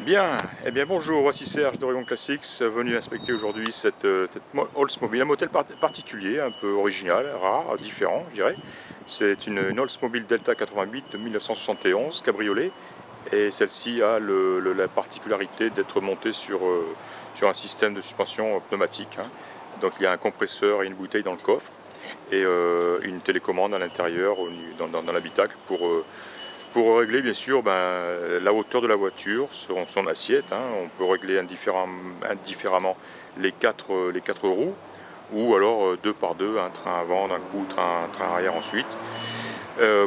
Bien, eh bien bonjour, voici Serge d'Oregon Classics, venu inspecter aujourd'hui cette Oldsmobile, un modèle particulier, un peu original, rare, différent je dirais. C'est une Oldsmobile Delta 88 de 1971, cabriolet, et celle-ci a la particularité d'être montée sur un système de suspension pneumatique, hein. Donc il y a un compresseur et une bouteille dans le coffre, et une télécommande à l'intérieur, dans l'habitacle, pour régler bien sûr la hauteur de la voiture, son assiette, hein. On peut régler indifféremment les quatre roues, ou alors deux par deux, un train avant d'un coup, train arrière ensuite.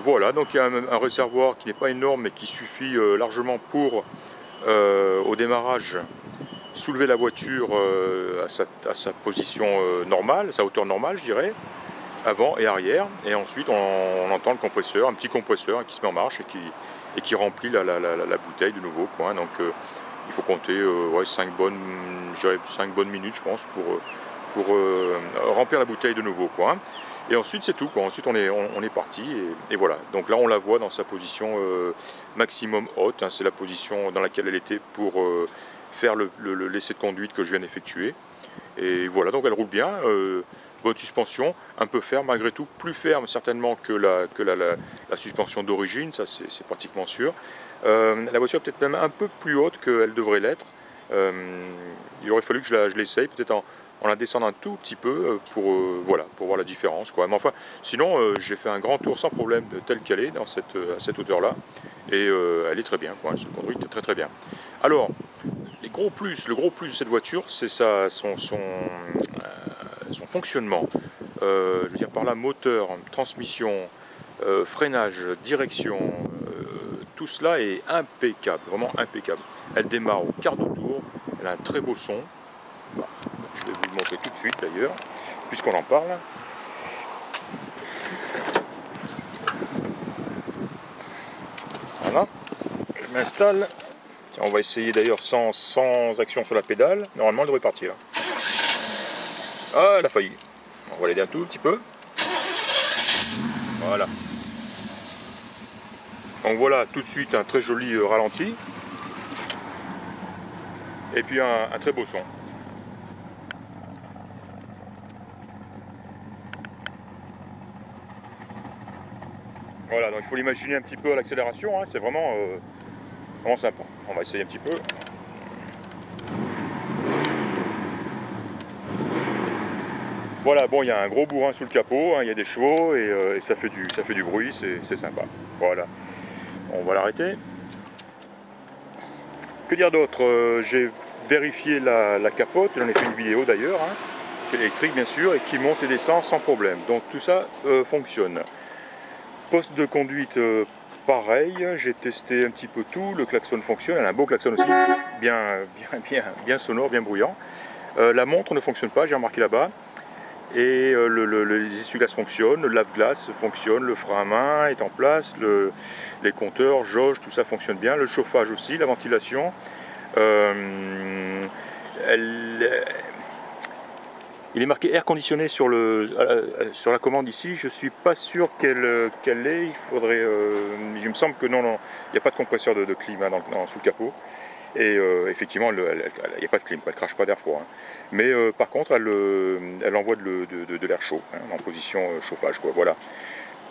Voilà, donc il y a un réservoir qui n'est pas énorme mais qui suffit largement pour, au démarrage, soulever la voiture à sa position normale, sa hauteur normale je dirais, avant et arrière, et ensuite on entend le compresseur, un petit compresseur, hein, qui se met en marche et qui remplit la bouteille de nouveau, quoi, hein. Donc il faut compter ouais, 5 bonnes minutes je pense pour remplir la bouteille de nouveau, quoi, hein. Et ensuite c'est tout, quoi. Ensuite on est parti, et voilà. Donc là on la voit dans sa position maximum haute, hein. C'est la position dans laquelle elle était pour faire l'essai de conduite que je viens d'effectuer. Et voilà, donc elle roule bien, bonne suspension, un peu ferme malgré tout, plus ferme certainement que la suspension d'origine, ça c'est pratiquement sûr. La voiture est peut-être même un peu plus haute qu'elle devrait l'être. Il aurait fallu que je l'essaye, peut-être en la descendant un tout petit peu, voilà, pour voir la différence, quoi. Mais enfin, sinon j'ai fait un grand tour sans problème, telle qu'elle est, à cette hauteur-là, et elle est très bien, quoi. Elle se conduit très très bien. Alors, le gros plus de cette voiture, c'est son fonctionnement. Je veux dire par là, moteur, transmission, freinage, direction, tout cela est impeccable, vraiment impeccable. Elle démarre au quart de tour, elle a un très beau son. Je vais vous le montrer tout de suite d'ailleurs, puisqu'on en parle. Voilà, je m'installe. On va essayer d'ailleurs sans action sur la pédale. Normalement elle devrait partir. Ah, elle a failli. On va l'aider un tout petit peu. Voilà. Donc voilà tout de suite un très joli ralenti. Et puis un très beau son. Voilà, donc il faut l'imaginer un petit peu à l'accélération, hein. C'est vraiment sympa. On va essayer un petit peu. Voilà, bon, il y a un gros bourrin sous le capot, hein, il y a des chevaux, et ça fait du bruit, c'est sympa. Voilà, on va l'arrêter. Que dire d'autre? J'ai vérifié la capote, j'en ai fait une vidéo d'ailleurs, hein, qui est électrique bien sûr, et qui monte et descend sans problème. Donc tout ça fonctionne. Poste de conduite pareil, j'ai testé un petit peu tout, le klaxon fonctionne, elle a un beau klaxon aussi, bien sonore, bien bruyant. La montre ne fonctionne pas, j'ai remarqué là-bas. Et les essuie-glaces fonctionnent, le lave-glace fonctionne, le frein à main est en place, les compteurs, jauge, tout ça fonctionne bien, le chauffage aussi, la ventilation. Il est marqué air conditionné sur la commande ici. Je suis pas sûr qu'elle l'ait. Il faudrait. Il me semble que non, il n'y a pas de compresseur de clim, hein, sous le capot. Et effectivement, il n'y a pas de clim, elle ne crache pas d'air froid, hein. Mais par contre, elle envoie de l'air chaud, hein, en position chauffage, quoi. Voilà.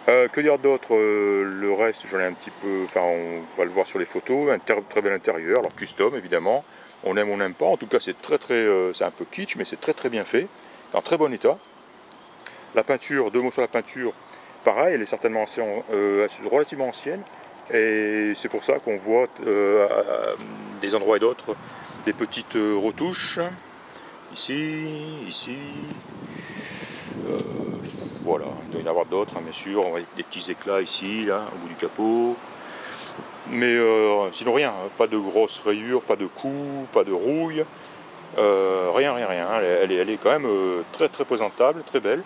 Que dire d'autre? Le reste, j'en ai un petit peu. Enfin, on va le voir sur les photos. Un très bel intérieur, alors custom évidemment. On aime, on n'aime pas. En tout cas, c'est c'est un peu kitsch, mais c'est très bien fait. En très bon état. La peinture, deux mots sur la peinture. Pareil, elle est certainement relativement ancienne. Et c'est pour ça qu'on voit à des endroits et d'autres des petites retouches. Ici. Voilà, il doit y en avoir d'autres, hein, bien sûr. On voit des petits éclats ici, là, au bout du capot. Mais sinon rien, hein, pas de grosses rayures, pas de coups, pas de rouille. Rien. Elle est quand même très présentable, très belle.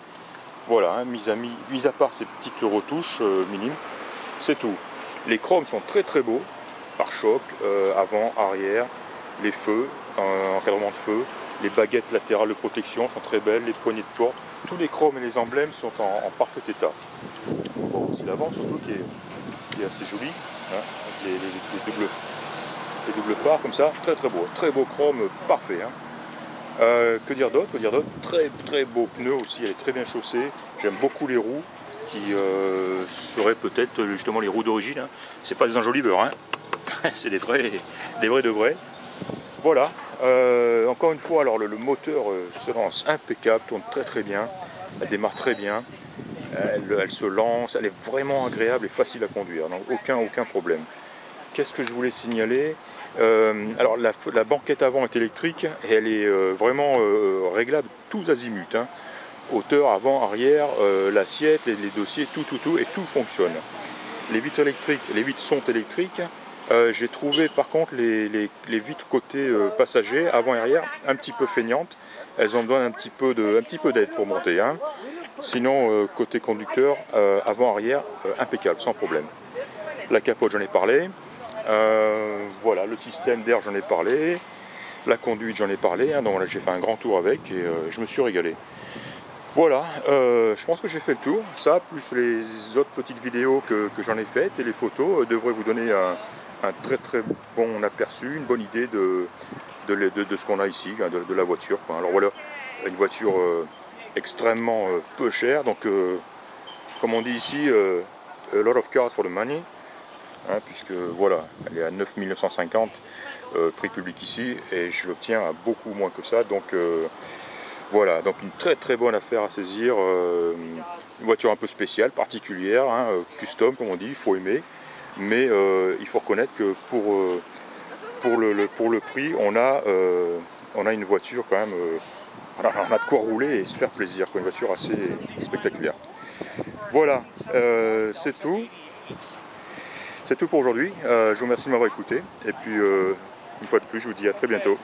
Voilà, hein, mis à part ces petites retouches minimes, c'est tout. Les chromes sont très beaux, pare-choc, avant, arrière, les feux, encadrement de feu, les baguettes latérales de protection sont très belles, les poignées de porte, tous les chromes et les emblèmes sont en parfait état. Bon, c'est l'avant surtout qui est assez joli, hein, avec les doubles les doubles phares comme ça, très beau chrome, parfait. Hein. Que dire d'autre? Très beau pneu aussi, elle est très bien chaussée. J'aime beaucoup les roues qui seraient peut-être justement les roues d'origine. Hein. C'est pas des enjoliveurs, hein. C'est des vrais de vrais. Voilà. Encore une fois, alors le moteur se lance impeccable, tourne très bien. Elle démarre très bien. Elle se lance, elle est vraiment agréable et facile à conduire, donc aucun problème. Qu'est-ce que je voulais signaler? Alors la banquette avant est électrique et elle est vraiment réglable tous azimuts. Hein. Hauteur, avant, arrière, l'assiette, les dossiers, tout et tout fonctionne. Les vitres électriques, les vitres sont électriques. J'ai trouvé par contre les vitres côté passager, avant et arrière, un petit peu feignantes. Elles ont besoin un petit peu d'aide pour monter. Hein. Sinon, côté conducteur, avant-arrière, impeccable, sans problème. La capote, j'en ai parlé. Voilà, le système d'air, j'en ai parlé. La conduite, j'en ai parlé. Hein, donc là, j'ai fait un grand tour avec et je me suis régalé. Voilà, je pense que j'ai fait le tour. Ça, plus les autres petites vidéos que j'en ai faites et les photos, devraient vous donner un très bon aperçu, une bonne idée de ce qu'on a ici, de la voiture. Quoi. Alors voilà, une voiture extrêmement peu chère, donc comme on dit ici, a lot of cars for the money. Hein, puisque voilà, elle est à 9 950 prix public ici et je l'obtiens à beaucoup moins que ça, donc voilà, donc une très bonne affaire à saisir, une voiture un peu spéciale, particulière, hein, custom comme on dit, il faut aimer, mais il faut reconnaître que pour le prix, on a une voiture quand même, on a de quoi rouler et se faire plaisir, quoi, une voiture assez spectaculaire. Voilà, c'est tout. C'est tout pour aujourd'hui, je vous remercie de m'avoir écouté et puis une fois de plus je vous dis à très bientôt.